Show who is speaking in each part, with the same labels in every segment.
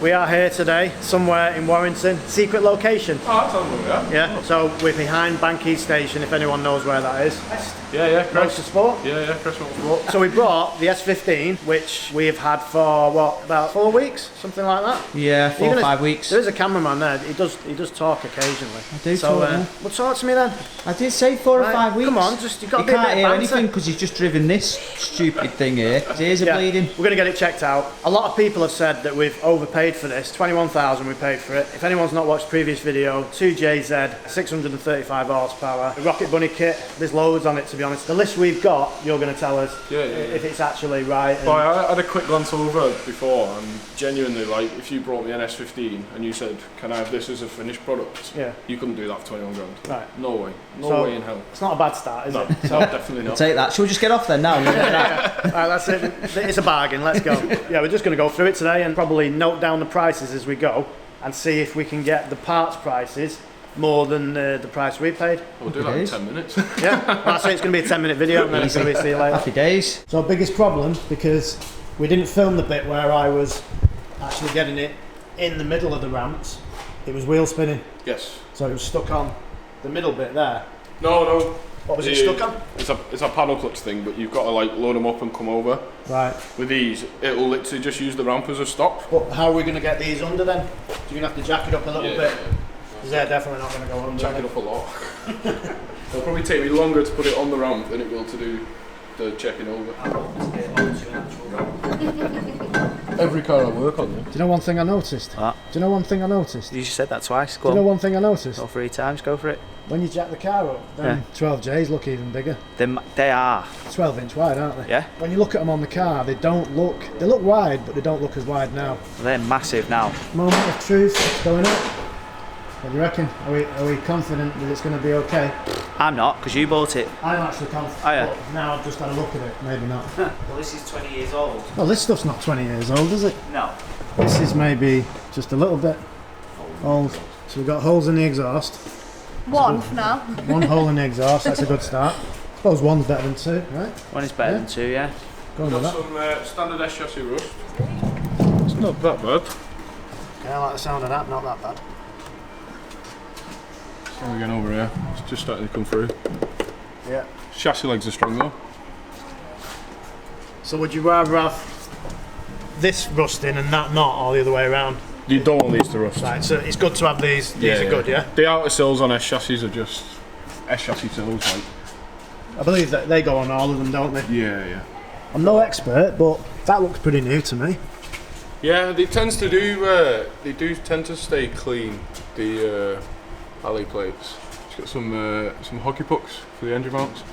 Speaker 1: We are here today, somewhere in Warrington. Secret location.
Speaker 2: Oh, that sounds good, yeah.
Speaker 1: Yeah, so we're behind Banky Station, if anyone knows where that is.
Speaker 2: Yeah, Chris.
Speaker 1: Sport.
Speaker 2: Yeah, Chris Motorsport.
Speaker 1: So we brought the S15, which we've had for, what, about 4 weeks? Something like that?
Speaker 3: Yeah, 4 or 5 weeks.
Speaker 1: There is a cameraman there, he does talk occasionally.
Speaker 3: I do talk,
Speaker 1: well, talk to me then.
Speaker 3: I did say 4 or 5 weeks.
Speaker 1: Come on, you've got to be a bit of banter.
Speaker 3: He can't hear anything because he's just driven this stupid thing here. His ears are bleeding.
Speaker 1: We're going to get it checked out. A lot of people have said that we've overpaid for this. 21,000 we paid for it. If anyone's not watched the previous video, 2JZ, 635 horsepower. The Rocket Bunny kit, there's loads on it to be honest. The list we've got, you're going to tell us if it's actually right.
Speaker 2: Well, I had a quick glance over before and genuinely, like, if you brought me an S15 and you said, can I have this as a finished product?
Speaker 1: Yeah.
Speaker 2: You couldn't do that for 21 grand.
Speaker 1: Right.
Speaker 2: No way. No way in hell.
Speaker 1: It's not a bad start, is it?
Speaker 2: No, definitely not.
Speaker 3: I'll take that. Shall we just get off then now?
Speaker 1: Alright, that's it. It's a bargain, let's go. Yeah, we're just going to go through it today and probably note down the prices as we go and see if we can get the parts prices more than the price we paid.
Speaker 2: We'll do that in 10 minutes.
Speaker 1: Yeah, that's it. It's going to be a 10-minute video and then it's going to be see you later.
Speaker 3: Happy days.
Speaker 1: So biggest problem, because we didn't film the bit where I was actually getting it in the middle of the ramps, it was wheel spinning.
Speaker 2: Yes.
Speaker 1: So it was stuck on the middle bit there.
Speaker 2: No.
Speaker 1: What was it stuck on?
Speaker 2: It's a paddle clutch thing, but you've got to like load them up and come over.
Speaker 1: Right.
Speaker 2: With these, it'll literally just use the ramp as a stop.
Speaker 1: But how are we going to get these under then? You're going to have to jack it up a little bit. Because they're definitely not going to go under.
Speaker 2: Jack it up a lot. It'll probably take me longer to put it on the ramp than it will to do the checking over. Every car I work on.
Speaker 1: Do you know one thing I noticed?
Speaker 3: What?
Speaker 1: Do you know one thing I noticed?
Speaker 3: You just said that twice.
Speaker 1: Do you know one thing I noticed?
Speaker 3: Go 3 times, go for it.
Speaker 1: When you jack the car up, then 12Js look even bigger.
Speaker 3: They are.
Speaker 1: 12-inch wide, aren't they?
Speaker 3: Yeah.
Speaker 1: When you look at them on the car, they look wide, but they don't look as wide now.
Speaker 3: They're massive now.
Speaker 1: Moment of truth, it's going up. What do you reckon? Are we confident that it's going to be okay?
Speaker 3: I'm not, because you bought it.
Speaker 1: I'm actually confident.
Speaker 3: Oh, yeah.
Speaker 1: But now I've just had a look at it, maybe not.
Speaker 3: Well, this is 20 years old.
Speaker 1: Well, this stuff's not 20 years old, is it?
Speaker 3: No.
Speaker 1: This is maybe just a little bit old. So we've got holes in the exhaust.
Speaker 4: One for now.
Speaker 1: One hole in the exhaust, that's a good start. I suppose one's better than two, right?
Speaker 3: One is better than 2, yeah.
Speaker 1: Go on
Speaker 2: Got
Speaker 1: with that.
Speaker 2: some standard S chassis rust. It's not that bad.
Speaker 1: Yeah, I like the sound of that, not that bad.
Speaker 2: So we're getting over here. It's just starting to come through.
Speaker 1: Yeah.
Speaker 2: Chassis legs are strong though.
Speaker 1: So would you rather have this rusting and that not, or the other way around?
Speaker 2: You don't want these to rust.
Speaker 1: Right, so it's good to have these. These are good, yeah?
Speaker 2: The outer sills on S chassis are just S chassis sills, like.
Speaker 1: I believe that they go on all of them, don't they?
Speaker 2: Yeah.
Speaker 1: I'm no expert, but that looks pretty new to me.
Speaker 2: Yeah, they tends to do. They do tend to stay clean. The alley plates. It's got some hockey pucks for the engine mounts.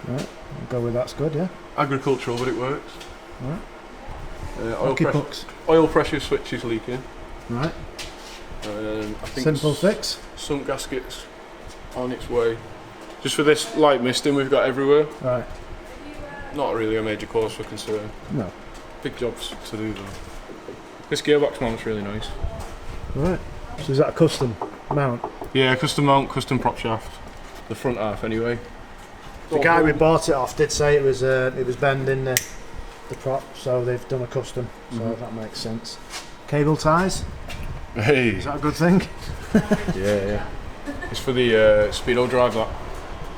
Speaker 1: Right, I'll go with that's good, yeah?
Speaker 2: Agricultural, but it works.
Speaker 1: Right.
Speaker 2: Hockey pucks. Oil pressure switch is leaking.
Speaker 1: Right.
Speaker 2: I think
Speaker 1: simple fix.
Speaker 2: Sunk gaskets on its way. Just for this light misting we've got everywhere.
Speaker 1: Right.
Speaker 2: Not really a major cause for concern.
Speaker 1: No.
Speaker 2: Big jobs to do though. This gearbox mount's really nice.
Speaker 1: Right. So is that a custom mount?
Speaker 2: Yeah, custom mount, custom prop shaft. The front half anyway.
Speaker 1: The guy we bought it off did say it was bending the prop, so they've done a custom. So that makes sense. Cable ties.
Speaker 2: Hey.
Speaker 1: Is that a good thing?
Speaker 2: Yeah. It's for the speedo drive that.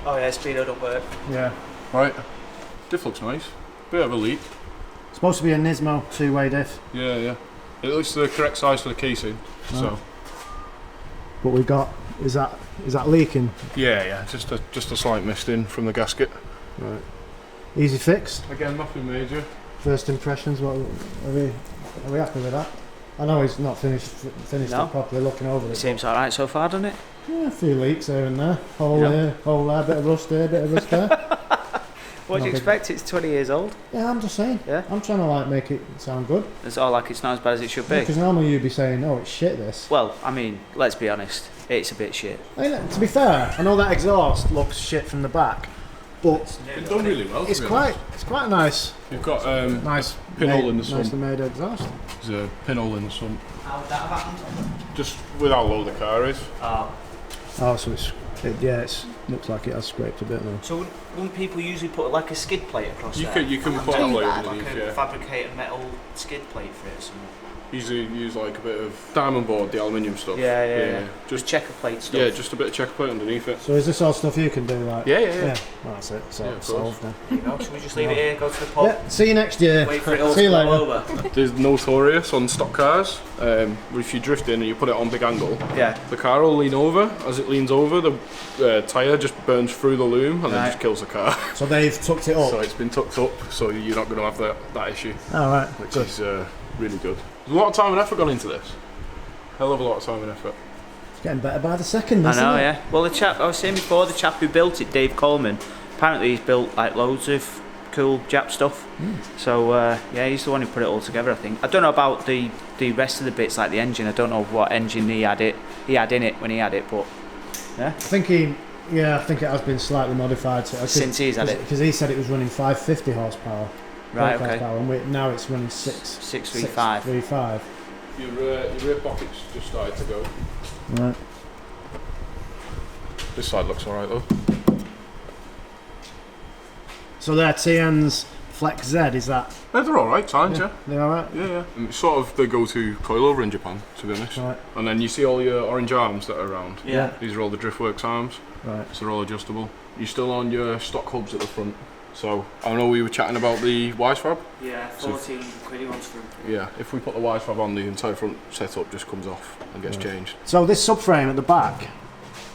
Speaker 3: Oh yeah, speedo don't work.
Speaker 1: Yeah.
Speaker 2: Right. Diff looks nice. Bit of a leak.
Speaker 1: It's supposed to be a Nismo two-way diff.
Speaker 2: Yeah. It looks the correct size for the casing.
Speaker 1: Right.
Speaker 2: So.
Speaker 1: But we've got is that leaking?
Speaker 2: Yeah. Just a slight misting from the gasket.
Speaker 1: Right. Easy fix.
Speaker 2: Again, nothing major.
Speaker 1: First impressions. What are we happy with that? I know he's not finished it properly. Looking over it.
Speaker 3: Seems alright so far, doesn't it?
Speaker 1: Yeah, a few leaks here and there. Hole here, hole there, bit of rust here, bit of rust there.
Speaker 3: What do you expect? It's 20 years old.
Speaker 1: Yeah, I'm just saying.
Speaker 3: Yeah.
Speaker 1: I'm trying to make it sound good.
Speaker 3: It's all like it's not as bad as it should be.
Speaker 1: Because normally you'd be saying, "Oh, it's shit." This.
Speaker 3: Well, I mean, let's be honest. It's a bit shit.
Speaker 1: I mean, to be fair, I know that exhaust looks shit from the back, but
Speaker 2: It's done really well.
Speaker 1: it's quite nice.
Speaker 2: You've got
Speaker 1: Nice
Speaker 2: pinhole in the sump.
Speaker 1: Nicely made exhaust.
Speaker 2: There's a pinhole in the sump.
Speaker 3: How would that have happened?
Speaker 2: Just with how low the car is.
Speaker 3: Oh.
Speaker 1: Oh, so it's Yeah, it looks like it has scraped a bit now.
Speaker 4: So wouldn't people usually put like a skid plate across
Speaker 2: You
Speaker 4: there?
Speaker 2: can put a plate underneath,
Speaker 4: like a
Speaker 2: yeah.
Speaker 4: fabricated metal skid plate for it or something.
Speaker 2: Usually use like a bit of diamond board, the aluminium stuff.
Speaker 4: Yeah.
Speaker 2: Just
Speaker 4: Just checker plate stuff.
Speaker 2: yeah, just a bit of checker plate underneath it.
Speaker 1: So is this all stuff you can do, like?
Speaker 2: Yeah.
Speaker 1: Well, that's it. So
Speaker 2: Yeah,
Speaker 1: it's
Speaker 2: of course.
Speaker 1: solved then.
Speaker 4: There you go. Should we just leave it here, go to the pub,
Speaker 1: Yeah. See you next year.
Speaker 4: wait for it all
Speaker 1: See
Speaker 4: to
Speaker 1: you
Speaker 4: blow
Speaker 1: later.
Speaker 4: over?
Speaker 2: There's notorious on stock cars. If you drift in and you put it on big angle,
Speaker 4: Yeah.
Speaker 2: the car will lean over. As it leans over, the tyre just burns through the loom and then
Speaker 4: Right.
Speaker 2: just kills the car.
Speaker 1: So they've tucked it up.
Speaker 2: So it's been tucked up, so you're not going to have that issue,
Speaker 1: All right.
Speaker 2: which
Speaker 1: Good.
Speaker 2: is really good. There's a lot of time and effort gone into this. Hell of a lot of time and effort.
Speaker 1: It's getting better by the second,
Speaker 4: I
Speaker 1: isn't
Speaker 4: know,
Speaker 1: it?
Speaker 4: yeah. Well, the chap I was saying before, the chap who built it, Dave Coleman, apparently he's built like loads of cool Jap stuff. So yeah, he's the one who put it all together, I think. I don't know about the rest of the bits, like the engine. I don't know what engine he had in it when he had it, but yeah.
Speaker 1: I think I think it has been slightly modified
Speaker 4: Since he's had it.
Speaker 1: because he said it was running 550 horsepower.
Speaker 4: Right,
Speaker 1: 5
Speaker 4: okay.
Speaker 1: horsepower, and now it's running
Speaker 4: 635.
Speaker 1: 635.
Speaker 2: Your rear pockets just started to go.
Speaker 1: Right.
Speaker 2: This side looks alright though.
Speaker 1: So they're TN's Flex Z, is that?
Speaker 2: Yeah, they're alright, times, yeah.
Speaker 1: They're alright?
Speaker 2: Yeah. And it's sort of the go-to coilover in Japan, to be honest.
Speaker 1: Right.
Speaker 2: And then you see all your orange arms that are around.
Speaker 4: Yeah.
Speaker 2: These are all the Driftworks arms,
Speaker 1: Right.
Speaker 2: so they're all adjustable. You're still on your stock hubs at the front. So I know we were chatting about the Wisefab.
Speaker 4: Yeah, 1400 quid he wants for him.
Speaker 2: Yeah, if we put the Wisefab on, the entire front setup just comes off and gets changed.
Speaker 1: So this subframe at the back,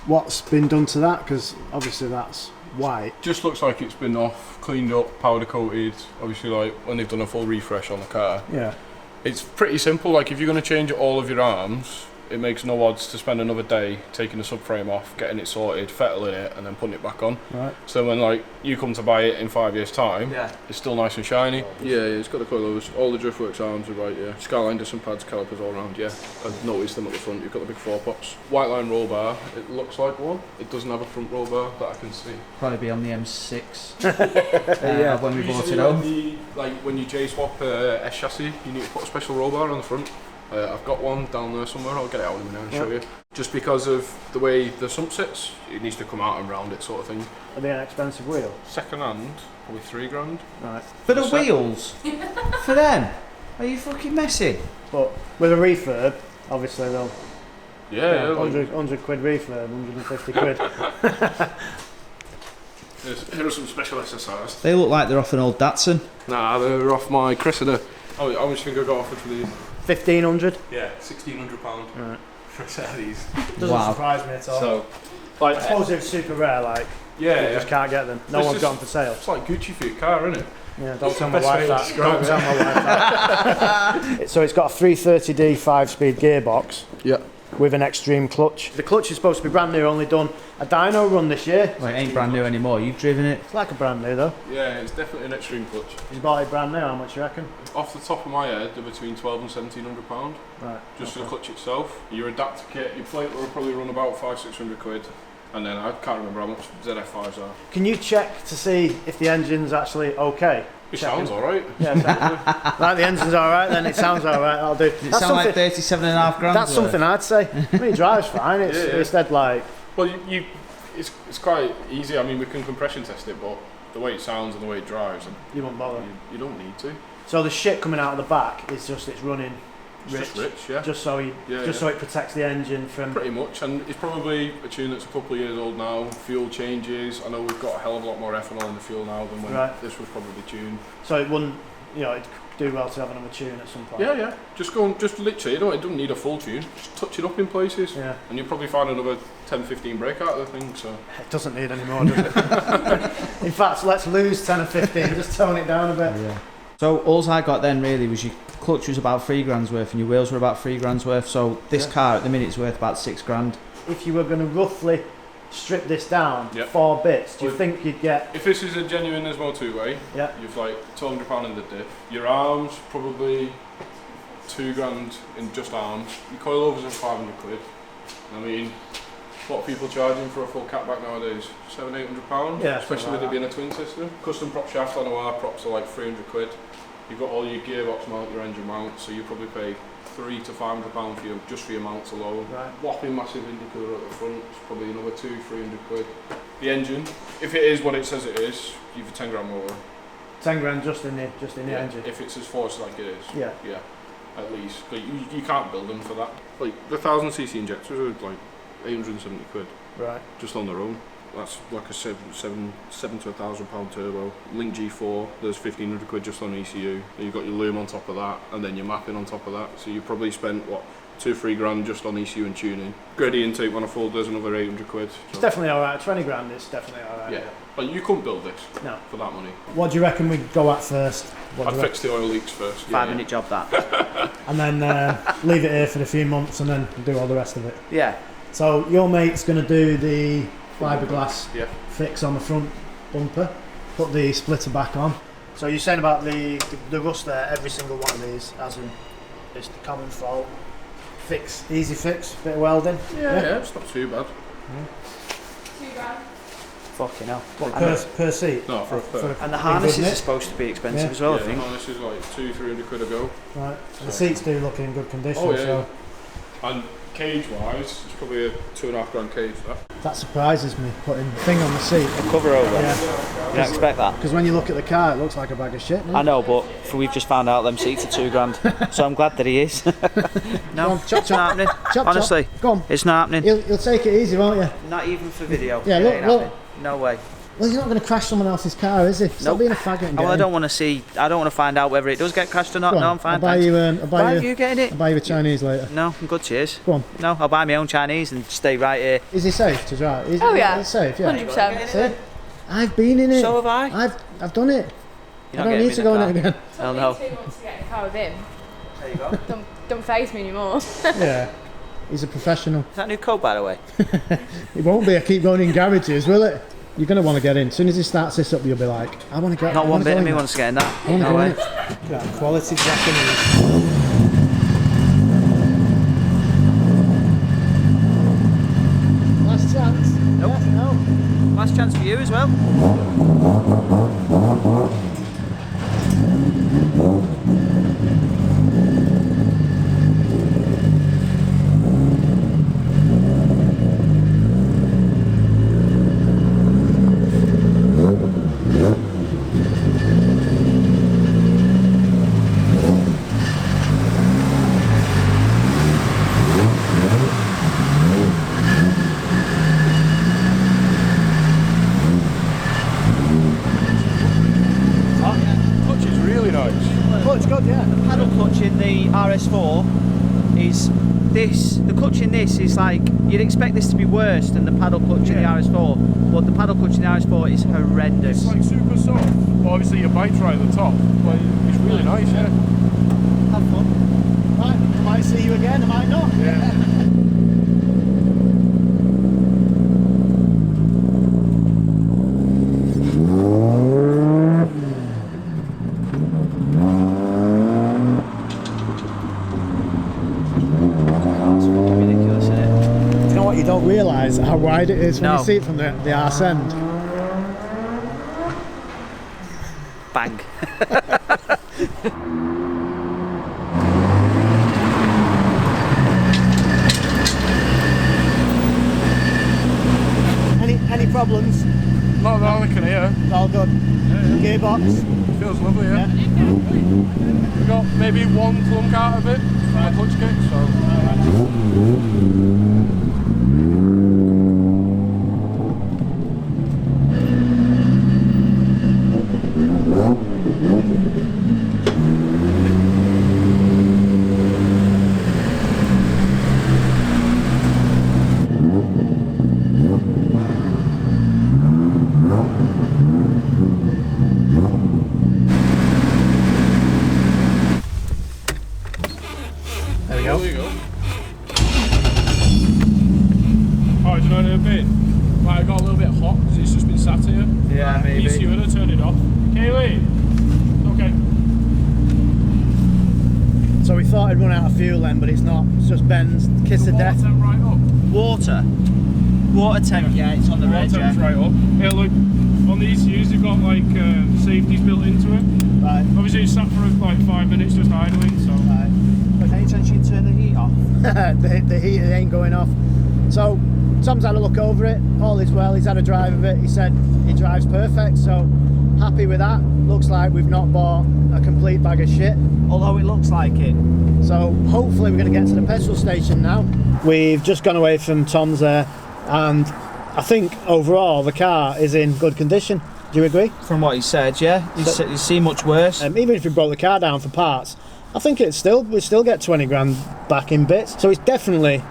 Speaker 1: what's been done to that? Because obviously that's white.
Speaker 2: Just looks like it's been off, cleaned up, powder coated. Obviously, like when they've done a full refresh on the car.
Speaker 1: Yeah.
Speaker 2: It's pretty simple. Like if you're going to change all of your arms, it makes no odds to spend another day taking the subframe off, getting it sorted, fettling it, and then putting it back on.
Speaker 1: Right.
Speaker 2: So when like you come to buy it in 5 years' time,
Speaker 4: Yeah.
Speaker 2: it's still nice and shiny. Yeah, it's got the coilovers. All the Driftworks arms are right. Yeah. Skyline disc pads, calipers all around. Yeah. I've noticed them at the front. You've got the big 4 pots. White line roll bar. It looks like one. It doesn't have a front roll bar that I can see.
Speaker 3: Probably be on the M6
Speaker 1: Yeah.
Speaker 3: when we bought
Speaker 2: Usually
Speaker 3: it home.
Speaker 2: like when you J-swap S chassis, you need to put a special roll bar on the front. I've got one down there somewhere. I'll get it out in a minute and show you. Just because of the way the sump sits, it needs to come out and round it, sort of thing.
Speaker 1: Are they an expensive wheel?
Speaker 2: Second hand, probably £3,000.
Speaker 1: Right.
Speaker 3: For the wheels? For them? Are you fucking messing?
Speaker 1: But with a refurb, obviously they'll
Speaker 2: Yeah, like,
Speaker 1: 100 quid refurb, 150 quid.
Speaker 2: here are some special SSRs.
Speaker 3: They look like they're off an old Datsun.
Speaker 2: Nah, they're off my Cressida. How much do you think I got offered for these?
Speaker 1: 1500.
Speaker 2: Yeah, £1,600
Speaker 1: Right.
Speaker 2: for a set of these.
Speaker 1: Doesn't
Speaker 3: Wow.
Speaker 1: surprise me at all.
Speaker 2: So,
Speaker 1: I
Speaker 2: like,
Speaker 1: suppose they're super rare, like,
Speaker 2: yeah,
Speaker 1: you just can't get them. No
Speaker 2: It's
Speaker 1: one's
Speaker 2: just-
Speaker 1: got them for sale.
Speaker 2: it's like Gucci for your car, isn't it?
Speaker 1: Yeah, don't tell my
Speaker 2: best way
Speaker 1: wife
Speaker 2: to
Speaker 1: that.
Speaker 2: describe
Speaker 1: Don't
Speaker 2: it.
Speaker 1: tell my wife that. So it's got a 330D 5-speed gearbox
Speaker 2: Yeah.
Speaker 1: with an extreme clutch. The clutch is supposed to be brand new, only done a dyno run this year.
Speaker 3: Well, it ain't brand new anymore. You've driven it.
Speaker 1: It's like a brand new though.
Speaker 2: Yeah, it's definitely an extreme clutch.
Speaker 1: He's bought it brand new, how much you reckon?
Speaker 2: Off the top of my head, they're between £1,200 and £1,700.
Speaker 1: Right.
Speaker 2: Just for the clutch itself. Your adapter kit, your plate will probably run about 500-600 quid. And then I can't remember how much ZF5s are.
Speaker 1: Can you check to see if the engine's actually okay?
Speaker 2: It
Speaker 1: Checking.
Speaker 2: sounds alright.
Speaker 1: Yeah, right, the engine's alright then, it sounds alright, that'll do.
Speaker 3: Does it sound like 37.5 grand?
Speaker 1: That's something I'd say. I mean, it drives fine, it's,
Speaker 2: Yeah, yeah.
Speaker 1: it's dead like...
Speaker 2: Well, it's quite easy. I mean, we can compression test it, but the way it sounds and the way it drives,
Speaker 1: You won't bother.
Speaker 2: you don't need to.
Speaker 1: So the shit coming out of the back is just, it's running
Speaker 2: It's
Speaker 1: rich.
Speaker 2: just rich, yeah.
Speaker 1: Just so so it protects the engine from...
Speaker 2: Pretty much, and it's probably a tune that's a couple of years old now. Fuel changes. I know we've got a hell of a lot more ethanol in the fuel now than when this was probably tuned.
Speaker 1: So it wouldn't, it'd do well to have another tune at some point.
Speaker 2: Yeah. Just literally, it doesn't need a full tune. Just touch it up in places,
Speaker 1: Yeah.
Speaker 2: and you'll probably find another 10-15 brake out of the thing. So
Speaker 1: It doesn't need any more, does it? In fact, let's lose 10 or 15, just tone it down a bit.
Speaker 3: Yeah. So all I got then really was your clutch was about £3,000 worth and your wheels were about £3,000 worth. So this car at the minute is worth about £6,000.
Speaker 1: If you were going to roughly strip this down,
Speaker 2: Yep.
Speaker 1: 4 bits, do you
Speaker 2: Well,
Speaker 1: think you'd get...
Speaker 2: if this is a genuine Nismo two-way,
Speaker 1: Yeah.
Speaker 2: you've like £200 in the diff. Your arms probably £2,000 in just arms. Your coilovers are 500 quid. I mean, what are people charging for a full catback nowadays? £700-800?
Speaker 1: Yeah,
Speaker 2: Especially
Speaker 1: something
Speaker 2: with
Speaker 1: like
Speaker 2: it being a twin system. Custom prop shaft on our props are like 300 quid. You've got all your gearbox mount, your engine mount, so you probably pay £300 to £500 for just for your mounts alone.
Speaker 1: Right.
Speaker 2: Whopping massive intercooler at the front, it's probably another 200-300 quid. The engine, if it is what it says it is, give you 10 grand more.
Speaker 1: 10 grand just in the engine.
Speaker 2: If it's as forced like it is.
Speaker 1: Yeah.
Speaker 2: Yeah. At least. But you can't build them for that. Like the 1000cc injectors are like 870 quid.
Speaker 1: Right.
Speaker 2: Just on their own. That's like a seven to £1,000 turbo. Link G4, there's 1500 quid just on ECU. And you've got your loom on top of that, and then your mapping on top of that. So you probably spent what, 2-3 grand just on ECU and tuning. Gradient intake manifold, there's another 800 quid. So.
Speaker 1: It's definitely alright. 20 grand is definitely alright.
Speaker 2: Yeah. But you couldn't build this.
Speaker 1: No.
Speaker 2: For that money.
Speaker 1: What do you reckon we go at first?
Speaker 2: I'd fix the oil leaks first.
Speaker 4: 5-minute job that.
Speaker 1: And then leave it here for a few months and then do all the rest of it.
Speaker 4: Yeah.
Speaker 1: So your mate's going to do the fiberglass
Speaker 2: Yeah.
Speaker 1: fix on the front bumper, put the splitter back on. So you're saying about the rust there, every single one of these has it's the common fault. Fix, easy fix, bit of welding.
Speaker 2: Yeah, it's not too bad.
Speaker 5: £2 grand.
Speaker 4: Fucking hell.
Speaker 1: What, per seat?
Speaker 2: No, for a pair.
Speaker 4: And the harnesses
Speaker 1: Good,
Speaker 4: are
Speaker 1: isn't it?
Speaker 4: supposed to be expensive
Speaker 1: Yeah.
Speaker 4: as well, I
Speaker 2: Yeah,
Speaker 4: think.
Speaker 2: no, this is like 200-300 quid a go.
Speaker 1: Right. And the seats do look in good condition.
Speaker 2: Oh, yeah.
Speaker 1: So
Speaker 2: And cage wise, it's probably a 2.5 grand cage.
Speaker 1: that surprises me, putting the thing on the seat.
Speaker 4: Cover over.
Speaker 1: Yeah.
Speaker 4: You don't expect that.
Speaker 1: Because when you look at the car, it looks like a bag of shit. doesn't it?
Speaker 4: I know, but we've just found out them seats are £2 grand, so I'm glad that he is.
Speaker 1: Go
Speaker 4: No,
Speaker 1: on, chop,
Speaker 4: it's not
Speaker 1: chop.
Speaker 4: happening.
Speaker 1: Chop,
Speaker 4: Honestly,
Speaker 1: chop. Go on.
Speaker 4: it's not happening.
Speaker 1: He'll take it easy, won't you?
Speaker 4: Not even for video.
Speaker 1: Yeah,
Speaker 4: It
Speaker 1: look,
Speaker 4: ain't
Speaker 1: look.
Speaker 4: happening. No way.
Speaker 1: Well, he's not going to crash someone else's car, is he? Stop
Speaker 4: Nope.
Speaker 1: being a faggot and
Speaker 4: Well,
Speaker 1: get
Speaker 4: I
Speaker 1: in.
Speaker 4: don't want to see. I don't want to find out whether it does get crashed or not.
Speaker 1: Go on,
Speaker 4: No, I'm fine.
Speaker 1: I'll buy
Speaker 4: thanks.
Speaker 1: you,
Speaker 4: Why are you getting it?
Speaker 1: I'll buy you a Chinese later.
Speaker 4: No, I'm good. Cheers.
Speaker 1: Go on.
Speaker 4: No, I'll buy my own Chinese and stay right here.
Speaker 1: Is he safe to drive?
Speaker 5: Oh yeah.
Speaker 1: It's safe, yeah.
Speaker 5: 100%.
Speaker 1: See? I've been in it.
Speaker 4: So have I.
Speaker 1: I've done it.
Speaker 4: You're
Speaker 1: I
Speaker 4: not
Speaker 1: don't
Speaker 4: getting
Speaker 1: need
Speaker 4: me
Speaker 1: to
Speaker 4: in
Speaker 1: go
Speaker 4: the
Speaker 1: in it
Speaker 4: car.
Speaker 1: again.
Speaker 4: Hell
Speaker 5: Took
Speaker 4: no.
Speaker 5: me 2 months to get in the car with him.
Speaker 4: There you go. Is
Speaker 5: Don't face me anymore.
Speaker 1: Yeah. He's a professional.
Speaker 4: that a new code, by the way?
Speaker 1: It won't be. I keep going in garages, will it? You're going to want to get in. As soon as he starts this up, you'll be like, I want to get.
Speaker 4: Not
Speaker 1: I
Speaker 4: one
Speaker 1: wanna
Speaker 4: bit
Speaker 1: go
Speaker 4: of
Speaker 1: in
Speaker 4: me
Speaker 1: there.
Speaker 4: wants to get in that.
Speaker 1: I want to
Speaker 4: No
Speaker 1: go in
Speaker 4: way.
Speaker 1: it. Look at that quality Japanese. Last chance.
Speaker 4: Nope.
Speaker 1: Yeah, no.
Speaker 4: Last chance for you as well.
Speaker 2: Clutch is really nice.
Speaker 1: Clutch good, yeah.
Speaker 4: Paddle clutch in the RS4 is this. The clutch in this is like you'd expect this to be worse than the paddle clutch in the RS4, but the paddle clutch in the RS4 is horrendous.
Speaker 2: It's like super soft. Well, obviously your bike's right at the top, but it's really nice, yeah.
Speaker 1: Have fun. Right, I might see you again, I might not.
Speaker 2: Yeah.
Speaker 4: It's fucking ridiculous, isn't it?
Speaker 1: You know what? You don't realise how wide it is when
Speaker 4: No.
Speaker 1: you see it from the arse end.
Speaker 4: Bang.
Speaker 1: Any problems?
Speaker 2: Not that I can hear.
Speaker 1: All good. Gearbox.
Speaker 2: Feels lovely, yeah. We got maybe one clunk out of it from the clutch kick, so.
Speaker 1: There we go.
Speaker 2: There you go. Oh, do you know what it'd been? Like, it got a little bit hot because it's just been sat here.
Speaker 4: Yeah, maybe.
Speaker 2: Easy, would have turned it off. Kaylee! Okay.
Speaker 1: So we thought it'd run out of fuel then, but it's not. It's just Ben's kiss of death.
Speaker 2: Temp right up.
Speaker 4: Water temp, yeah, it's on the red,
Speaker 2: Temp's
Speaker 4: yeah.
Speaker 2: right up. Yeah, look, on the ECUs they've got like safeties built into it.
Speaker 1: Right.
Speaker 2: Obviously it's sat for like 5 minutes just idling, so.
Speaker 1: Right.
Speaker 3: Any chance you can turn the heat off?
Speaker 1: the heat ain't going off. So Tom's had a look over it, all is well, he's had a drive of it, he said it drives perfect, so happy with that. Looks like we've not bought a complete bag of shit.
Speaker 3: Although it looks like it.
Speaker 1: So hopefully we're going to get to the petrol station now. We've just gone away from Tom's there, and I think overall the car is in good condition. Do you agree?
Speaker 3: From what he said, yeah. He's seen much worse.
Speaker 1: Even if we broke the car down for parts, I think we'd still get 20 grand back in bits. So it's definitely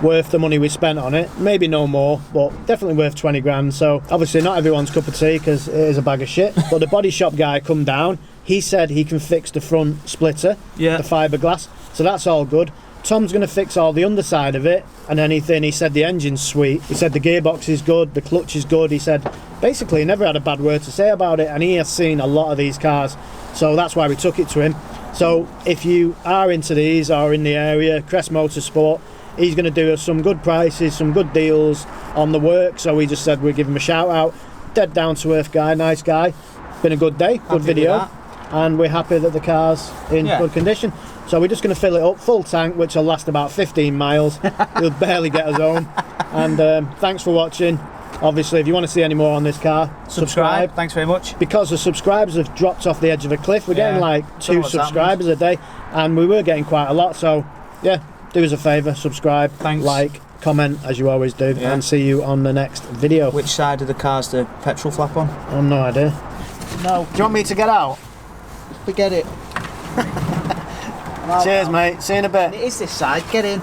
Speaker 1: worth the money we spent on it. Maybe no more, but definitely worth 20 grand. So obviously not everyone's cup of tea because it is a bag of shit. But the body shop guy come down. He said he can fix the front splitter, the fiberglass. So that's all good. Tom's going to fix all the underside of it and anything. He said the engine's sweet. He said the gearbox is good, the clutch is good. He said basically he never had a bad word to say about it, and he has seen a lot of these cars. So that's why we took it to him. So if you are into these or in the area, Crest Motorsport, he's going to do us some good prices, some good deals on the work. So we just said we'd give him a shout out. Dead down to earth guy, nice guy. Been a good day, good video. And we're happy that the car's in good condition. So we're just going to fill it up, full tank, which will last about 15 miles. It'll barely get us home. And thanks for watching. Obviously, if you want to see any more on this car, subscribe.
Speaker 3: Thanks very much.
Speaker 1: Because the subscribers have dropped off the edge of a cliff. We're getting like 2 subscribers a day, and we were getting quite a lot. So yeah, do us a favour, subscribe, like, comment as you always do, and see you on the next video.
Speaker 3: Which side of the car's the petrol flap on?
Speaker 1: I've no idea.
Speaker 3: No.
Speaker 1: Do you want me to get out?
Speaker 3: Forget it.
Speaker 1: Cheers, mate. See you in a bit.
Speaker 3: It is this side. Get in.